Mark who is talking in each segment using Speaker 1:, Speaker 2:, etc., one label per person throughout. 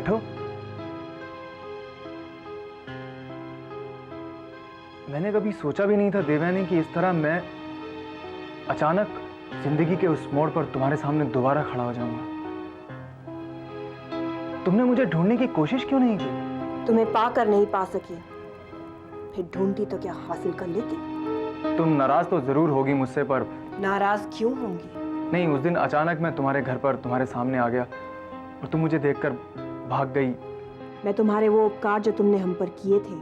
Speaker 1: बैठो। मैंने कभी सोचा भी नहीं था देवयानी कि इस तरह मैं अचानक जिंदगी के उस मोड़ पर तुम्हारे सामने दोबारा खड़ा हो जाऊंगा। तुमने मुझे ढूंढने की कोशिश क्यों नहीं की?
Speaker 2: तुम्हें पाकर नहीं पा सकी, फिर ढूंढती तो क्या हासिल कर लेती।
Speaker 1: तुम नाराज तो जरूर होगी मुझसे, पर
Speaker 2: नाराज क्यों होंगी?
Speaker 1: नहीं, उस दिन अचानक मैं तुम्हारे घर पर तुम्हारे सामने आ गया और तुम मुझे देखकर भाग गई।
Speaker 2: मैं तुम्हारे वो उपकार जो तुमने हम पर किए थे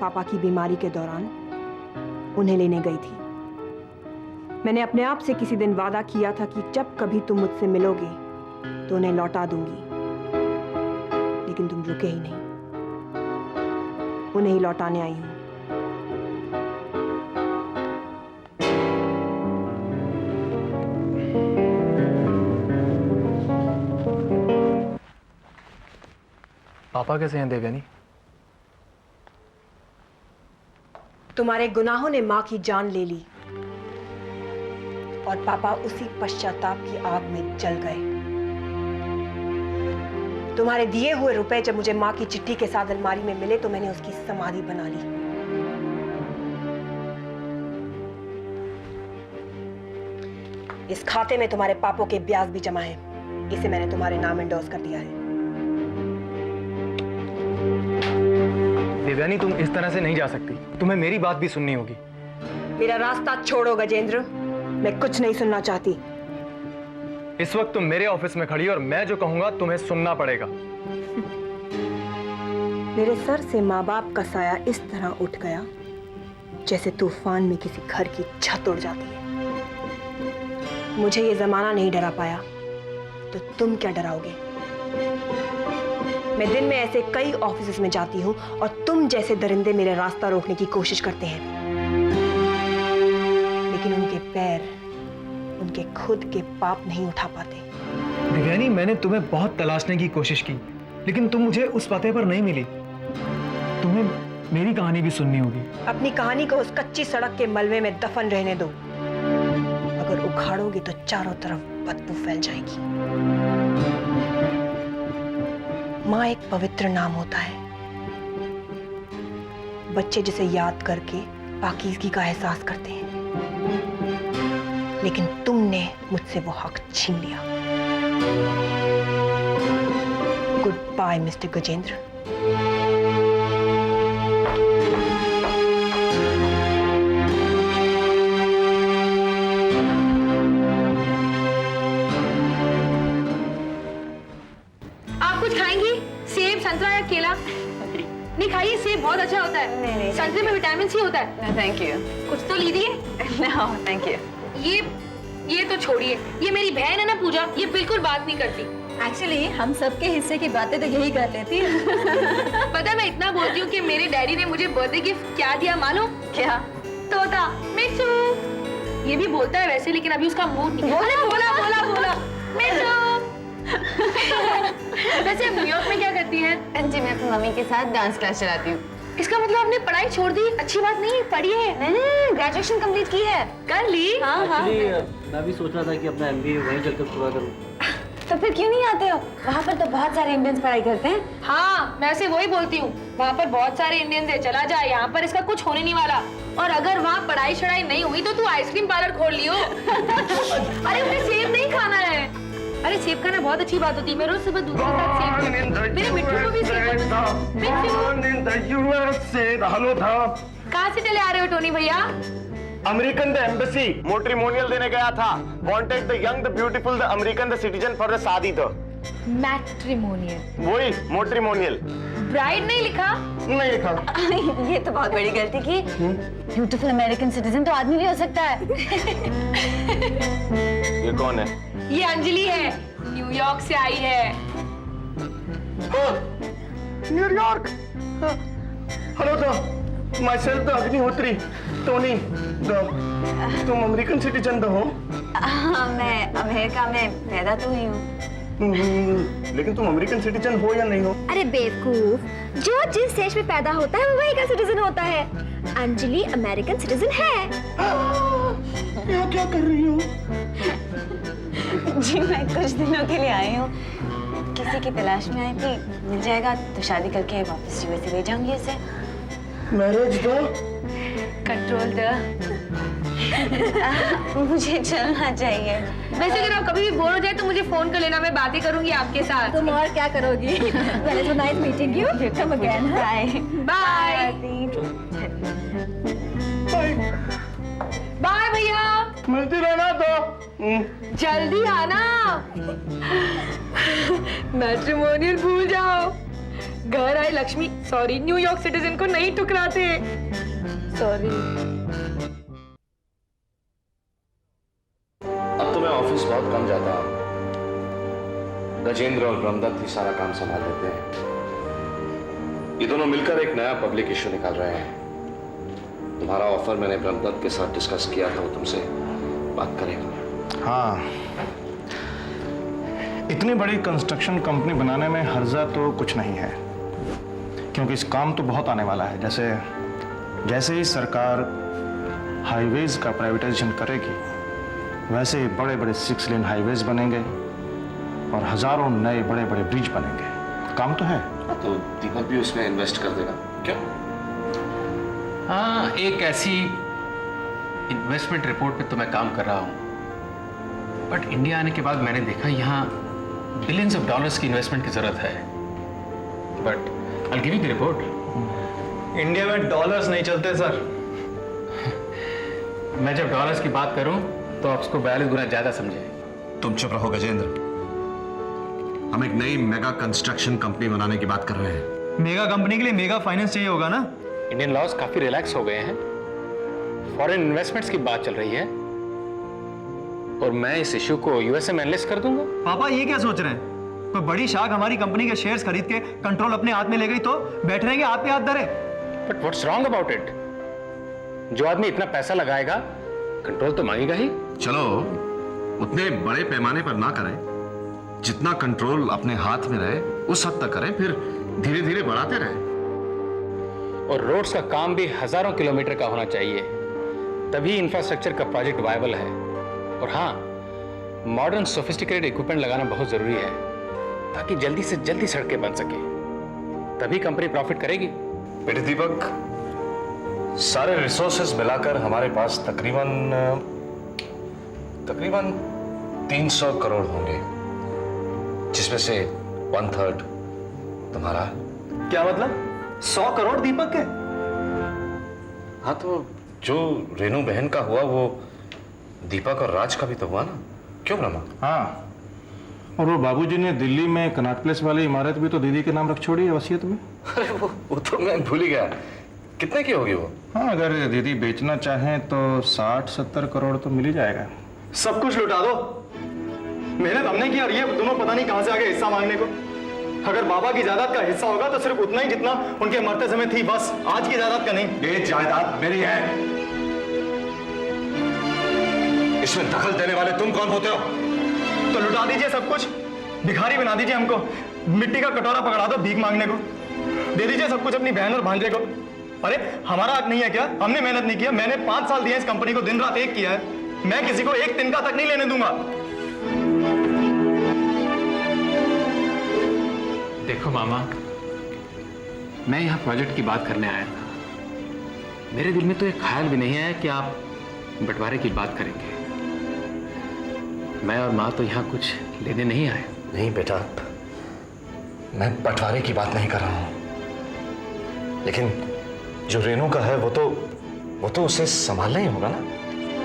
Speaker 2: पापा की बीमारी के दौरान, उन्हें लेने गई थी। मैंने अपने आप से किसी दिन वादा किया था कि जब कभी तुम मुझसे मिलोगे तो उन्हें लौटा दूंगी, लेकिन तुम रुके ही नहीं। उन्हें ही लौटाने आई हूं।
Speaker 1: पापा कैसे हैं देवयानी?
Speaker 2: तुम्हारे गुनाहों ने मां की जान ले ली और पापा उसी पश्चाताप की आग में जल गए। तुम्हारे दिए हुए रुपए जब मुझे मां की चिट्ठी के साथ अलमारी में मिले तो मैंने उसकी समाधि बना ली। इस खाते में तुम्हारे पापों के ब्याज भी जमा है, इसे मैंने तुम्हारे नाम एंडोर्स कर दिया है।
Speaker 1: देवयानी, तुम इस तरह से नहीं जा सकती, तुम्हें मेरी बात भी सुननी होगी।
Speaker 2: मेरा रास्ता छोड़ो गजेंद्र, मैं कुछ नहीं सुनना चाहती।
Speaker 1: इस वक्त तुम मेरे ऑफिस में खड़ी और मैं जो कहूंगा तुम्हें सुनना पड़ेगा।
Speaker 2: मेरे सर से माँ बाप का साया इस तरह उठ गया जैसे तूफान में किसी घर की छत उड़ जाती है। मुझे ये जमाना नहीं डरा पाया तो तुम क्या डराओगे? मैं दिन में ऐसे कई ऑफिस में जाती हूँ और तुम जैसे दरिंदे मेरे रास्ता रोकने की कोशिश करते हैं, लेकिन उनके पैर उनके खुद के पाप नहीं उठा पाते।
Speaker 1: देवयानी, मैंने तुम्हें बहुत तलाशने की कोशिश की, लेकिन तुम मुझे उस पते पर नहीं मिली। तुम्हें मेरी कहानी भी सुननी होगी। अपनी
Speaker 2: कहानी को उस कच्ची सड़क के मलबे में दफन रहने दो। अगर उखाड़ोगे तो चारों तरफ बदबू फैल जाएगी। माँ एक पवित्र नाम होता है। बच्चे जिसे याद करके पाकीज़गी का एहसास करते हैं, लेकिन तुमने मुझसे वो हक छीन लिया। Goodbye mister Gajendra.
Speaker 3: आप कुछ खाएंगी? सेब, संतरा या केला? नहीं खाइए, सेब बहुत अच्छा होता है।
Speaker 4: नहीं।
Speaker 3: संतरे में विटामिन सी होता है।
Speaker 4: Thank you.
Speaker 3: कुछ तो लीजिए।
Speaker 4: No thank you.
Speaker 3: ये तो छोड़िए, ये मेरी बहन है ना पूजा, ये बिल्कुल बात नहीं करती।
Speaker 4: एक्चुअली हम सबके हिस्से की बातें तो यही कर लेती है।
Speaker 3: पता है मैं इतना बोलती हूँ कि मेरे डैडी ने मुझे बर्थडे गिफ्ट क्या दिया मालूम?
Speaker 4: क्या?
Speaker 3: तोता मिट्टू। ये भी बोलता है वैसे, लेकिन अभी उसका मूड नहीं है। बोला मिट्टू। वैसे न्यूयॉर्क में क्या करती हैं?
Speaker 4: जी मैं अपनी मम्मी के साथ डांस क्लास चलाती हूँ।
Speaker 3: इसका मतलब आपने पढ़ाई छोड़ दी? अच्छी बात नहीं, पढ़ी है।
Speaker 4: ग्रेजुएशन कंप्लीट की है।
Speaker 3: कर ली?
Speaker 4: हाँ।
Speaker 5: मैं भी सोच रहा था कि अपना MBA वहीं चलकर पूरा करूँ।
Speaker 4: तो फिर क्यों नहीं आते हो? वहाँ पर तो बहुत सारे इंडियंस पढ़ाई करते हैं।
Speaker 3: हाँ, मैं ऐसे वही बोलती हूँ, वहाँ पर बहुत सारे इंडियंस है, चला जा, यहाँ पर इसका कुछ होने नहीं वाला। और अगर वहाँ पढ़ाई छड़ाई नहीं हुई तो तू आइसक्रीम पार्लर खोल लियो। अरे उन्हें सेब नहीं खाना है। अरे सेब खाना बहुत अच्छी बात होती है। मैं रोज सुबह दूध के साथ सेब, मेरे मिट्टू को भी सेब। कहाँ से चले आ रहे हो टोनी भैया?
Speaker 6: अमेरिकन द एम्बेसी मोट्रिमोनियल देने गया था। Wanted the young the beautiful the American the citizen for the शादी। तो
Speaker 3: मैट्रिमोनियल,
Speaker 6: वही मोट्रिमोनियल।
Speaker 3: ब्राइड नहीं लिखा?
Speaker 6: नहीं लिखा।
Speaker 4: ये तो बहुत बड़ी गलती की। ब्यूटीफुल अमेरिकन सिटीजन तो आदमी भी हो सकता है।
Speaker 6: ये कौन है?
Speaker 3: ये अंजलि है, न्यूयॉर्क से आई है।
Speaker 6: न्यूयॉर्क। हेलो तो my self the Agnihotri Tony. तुम अमेरिकन सिटीजन तो हो?
Speaker 4: हाँ, मैं अमेरिका में पैदा तो हुई हूँ।
Speaker 6: लेकिन तुम अमेरिकन सिटीजन हो या नहीं हो?
Speaker 7: अरे बेवकूफ, जो जिस देश में पैदा होता है वो वही का सिटीजन होता है। अंजलि अमेरिकन सिटीजन है।
Speaker 6: यहाँ क्या कर रही हो?
Speaker 4: जी मैं कुछ दिनों के लिए आई हूँ। किसी की तलाश में आई थी, मिल जाएगा तो शादी करके वापस यूएसए ले जाऊंगी उसे।
Speaker 6: मैरिज दो।
Speaker 4: कंट्रोल दो। मुझे चलना चाहिए।
Speaker 3: वैसे अगर आप कभी भी बोर हो जाए तो मुझे फोन कर लेना, मैं बातें करूंगी आपके साथ।
Speaker 7: तुम और क्या करोगी? Well, it was nice meeting you. Come again.
Speaker 4: Bye
Speaker 3: bye bye भैया,
Speaker 6: मिलती रहना तो।
Speaker 3: जल्दी आना। मैट्रिमोनियल भूल जाओ। घर आई लक्ष्मी, सॉरी, न्यूयॉर्क सिटीजन को नहीं ठुकराते। सॉरी।
Speaker 8: अब तो मैं ऑफिस बहुत कम जाता हूँ। गजेंद्र और ब्रह्मदत्त ही सारा काम संभाल लेते हैं। ये दोनों मिलकर एक नया पब्लिक इश्यू निकाल रहे हैं। तुम्हारा ऑफर मैंने ब्रह्मदत्त के साथ डिस्कस किया था, वो तुमसे बात करेगा।
Speaker 9: हाँ, इतनी बड़ी कंस्ट्रक्शन कंपनी बनाने में हर्जा तो कुछ नहीं है, क्योंकि इस काम तो बहुत आने वाला है। जैसे ही सरकार हाईवेज का प्राइवेटाइजेशन करेगी, वैसे ही बड़े बड़े 6 लेन हाईवेज बनेंगे और हजारों नए बड़े बड़े ब्रिज बनेंगे। काम तो है।
Speaker 8: तो दीपक भी उसमें इन्वेस्ट कर देगा क्या?
Speaker 10: हाँ, एक ऐसी इन्वेस्टमेंट रिपोर्ट पे तो मैं काम कर रहा हूँ, बट इंडिया आने के बाद मैंने देखा यहाँ बिलियंस ऑफ डॉलर्स की इन्वेस्टमेंट की जरूरत है। But I give you the report.
Speaker 1: India में डॉलर्स नहीं चलते सर।
Speaker 10: मैं जब डॉलर्स की बात करूं तो आप उसको 42 गुना ज्यादा समझे।
Speaker 8: तुम चुप रहो गजेंद्र। हम एक नई मेगा कंस्ट्रक्शन कंपनी बनाने की बात कर रहे हैं।
Speaker 1: मेगा कंपनी के लिए मेगा फाइनेंस चाहिए होगा ना?
Speaker 10: इंडियन लॉज काफी रिलैक्स हो गए हैं, फॉरेन इन्वेस्टमेंट्स की बात चल रही है, और मैं इस इश्यू को यूएसए में एनालिस्ट कर दूंगा।
Speaker 1: पापा ये क्या सोच रहे हैं? कोई बड़ी शाख हमारी कंपनी के शेयर्स खरीद के कंट्रोल अपने हाथ में ले गई तो बैठ रहेंगे हाथ पे हाथ धरे?
Speaker 10: But what's wrong about it? जो आदमी इतना पैसा लगाएगा कंट्रोल तो मांगेगा ही।
Speaker 8: चलो, उतने बड़े पैमाने पर ना करें, जितना कंट्रोल अपने हाथ में रहे उस हद तक करें, फिर धीरे धीरे बढ़ाते रहें।
Speaker 10: और रोड्स का काम भी हजारों किलोमीटर का होना चाहिए, तभी इंफ्रास्ट्रक्चर का प्रोजेक्ट वायबल है। और हाँ, मॉडर्न सोफिस्टिकेटेड इक्विपमेंट लगाना बहुत जरूरी है, ताकि जल्दी से जल्दी सड़कें बन सके, तभी कंपनी प्रॉफिट करेगी।
Speaker 8: बेटे दीपक, सारे रिसोर्सेज मिलाकर हमारे पास तकरीबन 300 करोड़ होंगे, जिसमें से 1/3 तुम्हारा।
Speaker 1: क्या मतलब? 100 करोड़ दीपक के?
Speaker 8: हाँ, तो जो रेनू बहन का हुआ वो दीपक और राज का भी तो हुआ ना, क्यों ब्रह्मा?
Speaker 9: हाँ, और वो बाबूजी ने दिल्ली में कनॉट प्लेस वाली इमारत भी तो दीदी के नाम रख छोड़ी है वसीयत में।
Speaker 8: अरे वो तो मैं भूल ही गया। कितने की होगी वो?
Speaker 9: हाँ, अगर दीदी बेचना चाहें तो 60-70 करोड़ तो मिल ही जाएगा।
Speaker 1: सब कुछ लुटा दो। मेहनत हमने की और ये दोनों पता नहीं कहां से आ गए हिस्सा मांगने को। अगर बाबा की जायदाद का हिस्सा होगा तो सिर्फ उतना ही जितना उनके मरते समय थी, बस। आज की जायदाद का नहीं।
Speaker 8: ये जायदाद मेरी है। इसमें दखल देने वाले तुम कौन होते हो?
Speaker 1: तो लुटा दीजिए सब कुछ, भिखारी बना दीजिए हमको, मिट्टी का कटोरा पकड़ा दो भीख मांगने को, दे दीजिए सब कुछ अपनी बहन और भांजे को। अरे हमारा हक नहीं है क्या? हमने मेहनत नहीं किया? मैंने 5 साल दिए इस कंपनी को, दिन रात एक किया है। मैं किसी को एक तिनका तक नहीं लेने दूंगा।
Speaker 10: देखो मामा, मैं यहाँ प्रोजेक्ट की बात करने आया था। मेरे दिल में तो एक ख्याल भी नहीं आया कि आप बंटवारे की बात करेंगे। मैं और माँ तो यहाँ कुछ लेने नहीं आए।
Speaker 8: नहीं बेटा, मैं बंटवारे की बात नहीं कर रहा हूं, लेकिन जो रेनू का है वो तो उसे संभालना ही होगा ना।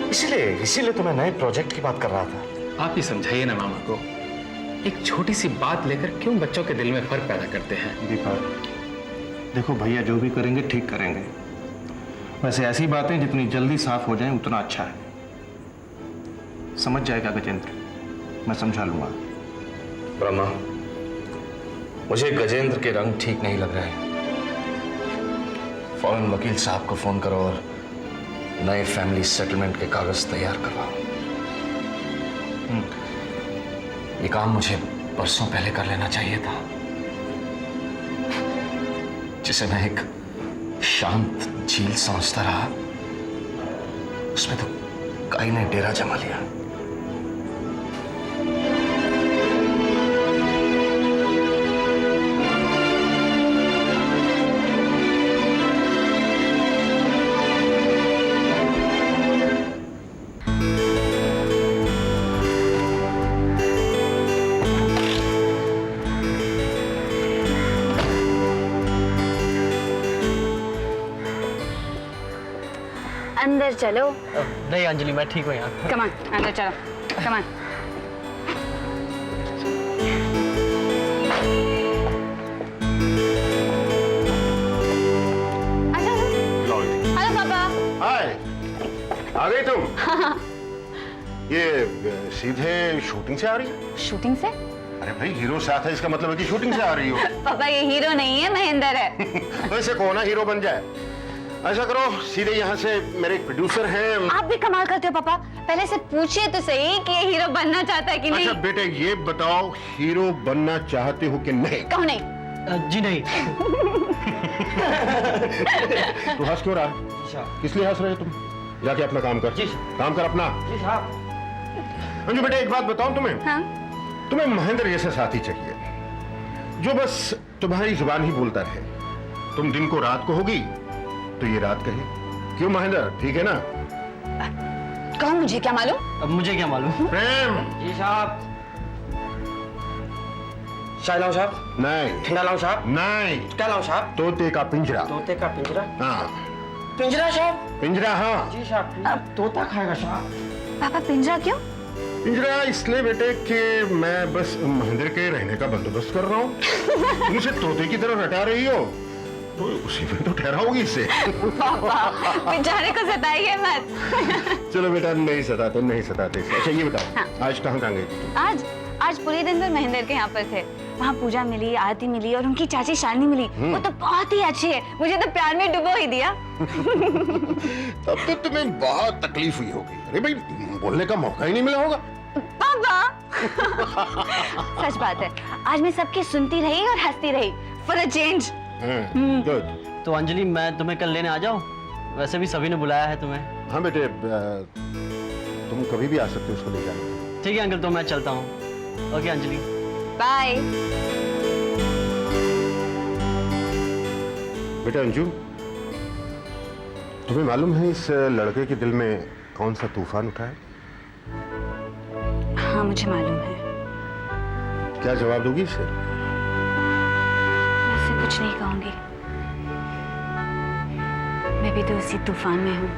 Speaker 8: इसीलिए तो मैं नए प्रोजेक्ट की बात कर रहा था।
Speaker 10: आप ही समझाइए ना मामा को, एक छोटी सी बात लेकर क्यों बच्चों के दिल में फर्क पैदा करते हैं?
Speaker 9: दीपक, देखो भैया जो भी करेंगे ठीक करेंगे। वैसे ऐसी बातें जितनी जल्दी साफ हो जाएं उतना अच्छा है। समझ जाएगा गजेंद्र, मैं समझा लूंगा।
Speaker 8: ब्रह्मा, मुझे गजेंद्र के रंग ठीक नहीं लग रहे हैं। फौरन वकील साहब को फोन करो और नए फैमिली सेटलमेंट के कागज तैयार करवाओ। ये काम मुझे बरसों पहले कर लेना चाहिए था, जिसे मैं एक शांत झील समझता रहा, उसमें तो काई ने डेरा जमा लिया।
Speaker 4: अंदर चलो।
Speaker 5: नहीं अंजलि, मैं ठीक हूँ यहाँ।
Speaker 4: कम ऑन, अंदर चलो, कम ऑन। हेलो पापा।
Speaker 6: हाय, आ गई तुम? ये सीधे शूटिंग से आ रही है?
Speaker 4: शूटिंग से?
Speaker 6: अरे भाई, हीरो साथ है, इसका मतलब है कि शूटिंग से आ रही हो।
Speaker 4: पापा ये हीरो नहीं है, महेंद्र है।
Speaker 6: वैसे कौन है हीरो बन जाए? ऐसा करो, सीधे यहाँ से मेरे एक प्रोड्यूसर हैं।
Speaker 4: आप भी कमाल करते हो पापा। पहले से पूछिए तो सही कि ये हीरो बनना चाहता है कि नहीं।
Speaker 6: अच्छा बेटे, ये बताओ, हीरो बनना चाहते हो कि नहीं?
Speaker 4: कहो नहीं।
Speaker 5: जी नहीं।
Speaker 6: तू हंस क्यों रहा है? किस लिए हंस रहे हो तुम? जाके अपना काम कर। काम कर अपना। अंजू बेटे, एक बात बताऊं तुम्हें?
Speaker 4: हाँ?
Speaker 6: तुम्हें महेंद्र जैसा साथी चाहिए, जो बस तुम्हारी जुबान ही बोलता रहे। तुम दिन को रात को होगी तो ये रात कहे। क्यों महेंद्र, ठीक है ना?
Speaker 4: कहो, मुझे क्या मालूम?
Speaker 5: अब मुझे क्या मालूम?
Speaker 6: प्रेम।
Speaker 5: जी साहब। चाय लाऊं साहब?
Speaker 6: नहीं।
Speaker 5: ठंडा लाऊं साहब?
Speaker 6: नहीं।
Speaker 5: क्या लाऊं साहब?
Speaker 6: तोते का पिंजरा।
Speaker 5: तोते का पिंजरा?
Speaker 6: हाँ।
Speaker 5: पिंजरा साहब?
Speaker 6: पिंजरा, हाँ।
Speaker 5: जी साहब। तोता खाएगा साहब।
Speaker 4: पापा पिंजरा क्यों?
Speaker 6: पिंजरा इसलिए बेटे कि मैं बस महेंद्र के रहने का बंदोबस्त कर रहा हूँ। तुम इसे तोते की तरह रटा रही हो तो उसी में तो ठहराओगी इससे।
Speaker 4: पापा बेचारे को सताइए मत।
Speaker 6: चलो बेटा, नहीं सताते, नहीं सताते। अच्छा ये बताओ,
Speaker 4: हाँ।
Speaker 6: आज कहाँ गई थी?
Speaker 4: आज पूरे दिन भर महेंद्र के यहाँ पर थे। वहाँ पूजा मिली, आरती मिली और उनकी चाची शालिनी मिली। वो तो बहुत ही अच्छी है, मुझे तो प्यार में डुबो ही दिया।
Speaker 6: तब तो तुम्हें बहुत तकलीफ हुई होगी। अरे भाई, बोलने का मौका ही नहीं मिला होगा।
Speaker 4: पापा सच बात है, आज मैं सबकी सुनती रही और हंसती रही। For a change.
Speaker 6: गुड।
Speaker 5: तो अंजलि, मैं तुम्हें कल लेने आ जाऊं? वैसे भी सभी ने बुलाया है तुम्हें।
Speaker 6: हाँ बेटे, तुम कभी भी आ सकते हो उसको ले जाने।
Speaker 5: ठीक है अंकल, तो मैं चलता हूँ। Okay Anjali,
Speaker 4: bye.
Speaker 6: बेटा अंजू, तुम्हें मालूम है इस लड़के के दिल में कौन सा तूफान उठा है?
Speaker 4: हाँ मुझे मालूम है।
Speaker 6: क्या जवाब दोगी इसे?
Speaker 4: मैं कुछ नहीं कहूंगी। मैं भी तो उसी तूफान में हूँ।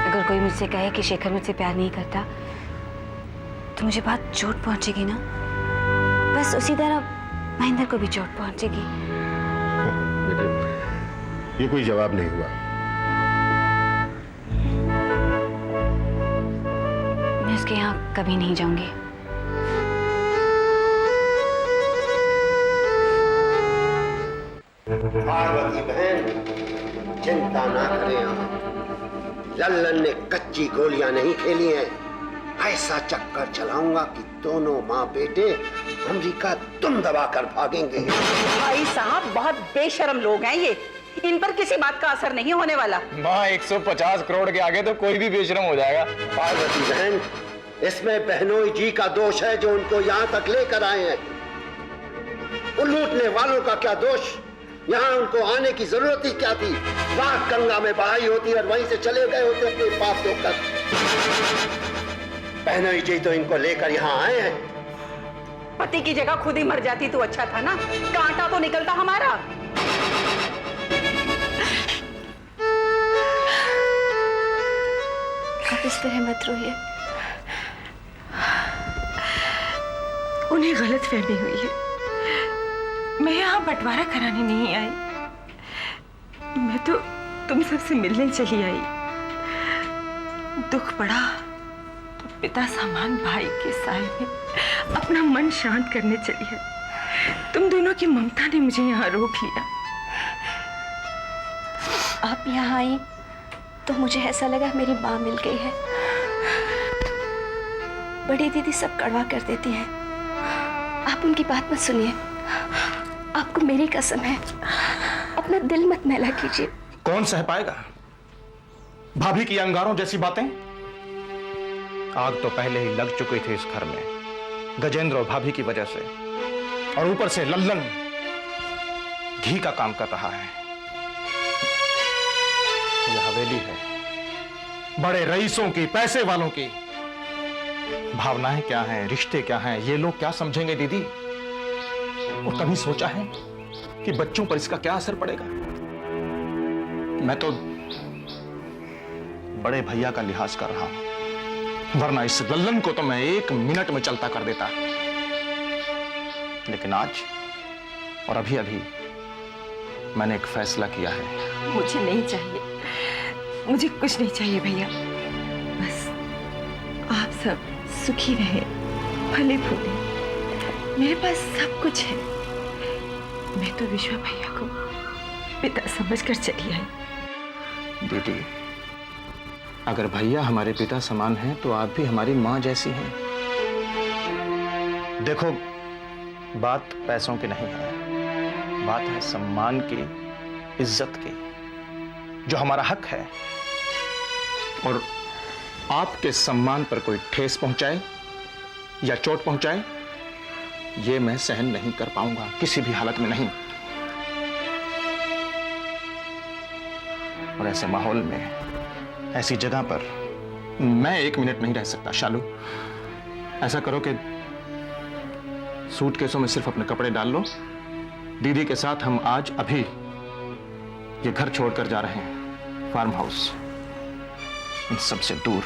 Speaker 4: अगर कोई मुझसे कहे कि शेखर मुझसे प्यार नहीं करता तो मुझे बहुत चोट पहुंचेगी ना। बस उसी तरह महेंद्र को भी चोट पहुंचेगी।
Speaker 6: बेटे, ये कोई जवाब नहीं हुआ।
Speaker 4: मैं उसके यहाँ कभी नहीं जाऊंगी।
Speaker 11: पार्वती बहन, चिंता ना करें आप। लल्लन ने कच्ची गोलियां नहीं खेली हैं। ऐसा चक्कर चलाऊंगा कि दोनों माँ बेटे अमेरिका तुम दबाकर भागेंगे।
Speaker 12: भाई साहब, बहुत बेशर्म लोग हैं ये। इन पर किसी बात का असर नहीं होने वाला।
Speaker 10: माँ 150 करोड़ के आगे तो कोई भी बेशरम हो जाएगा।
Speaker 11: पार्वती बहन, इसमें बहनोई जी का दोष है जो उनको यहाँ तक लेकर आए हैं। उन लूटने वालों का क्या दोष? यहाँ उनको आने की जरूरत ही क्या थी? रात गंगा में बहाई होती और वहीं से चले गए होते अपने पाप धोकर। बहनोई जी तो इनको लेकर यहाँ आए हैं।
Speaker 12: पति की जगह खुद ही मर जाती तो अच्छा था ना, कांटा तो निकलता हमारा।
Speaker 7: आप इस तरह मत रोइए।
Speaker 2: उन्हें गलतफहमी हुई है। मैं यहाँ बंटवारा कराने नहीं आई। मैं तो तुम सबसे मिलने चली आई। दुख पड़ा तो पिता समान भाई के साए में अपना मन शांत करने चली है। तुम दोनों की ममता ने मुझे यहाँ रोक लिया।
Speaker 7: आप यहाँ आई तो मुझे ऐसा लगा मेरी माँ मिल गई है। बड़ी दीदी सब कड़वा कर देती हैं। आप उनकी बात मत सुनिए। आपको मेरी कसम है, अपना दिल मत मैला कीजिए।
Speaker 9: कौन सह पाएगा भाभी की अंगारों जैसी बातें? आग तो पहले ही लग चुकी थी इस घर में, गजेंद्र और भाभी की वजह से, और ऊपर से लल्लन घी का काम कर रहा है। यह हवेली है बड़े रईसों की, पैसे वालों की। भावनाएं क्या हैं, रिश्ते क्या हैं, ये लोग क्या समझेंगे दीदी? और कभी सोचा है कि बच्चों पर इसका क्या असर पड़ेगा? मैं तो बड़े भैया का लिहाज कर रहा हूं, वरना इस लल्लन को तो मैं 1 मिनट में चलता कर देता। लेकिन आज और अभी अभी मैंने एक फैसला किया है।
Speaker 2: मुझे नहीं चाहिए, मुझे कुछ नहीं चाहिए भैया। बस आप सब सुखी रहे, फले फूले। मेरे पास सब कुछ है। मैं तो विश्वा भैया को पिता समझकर चली आई।
Speaker 9: दीदी, अगर भैया हमारे पिता समान हैं तो आप भी हमारी मां जैसी हैं। देखो, बात पैसों की नहीं है, बात है सम्मान की, इज्जत की, जो हमारा हक है। और आपके सम्मान पर कोई ठेस पहुंचाए या चोट पहुंचाए, ये मैं सहन नहीं कर पाऊंगा, किसी भी हालत में नहीं। और ऐसे माहौल में, ऐसी जगह पर मैं 1 मिनट नहीं रह सकता। शालू, ऐसा करो कि सूटकेसों में सिर्फ अपने कपड़े डाल लो। दीदी के साथ हम आज अभी ये घर छोड़कर जा रहे हैं, फार्म हाउस, इन सबसे दूर।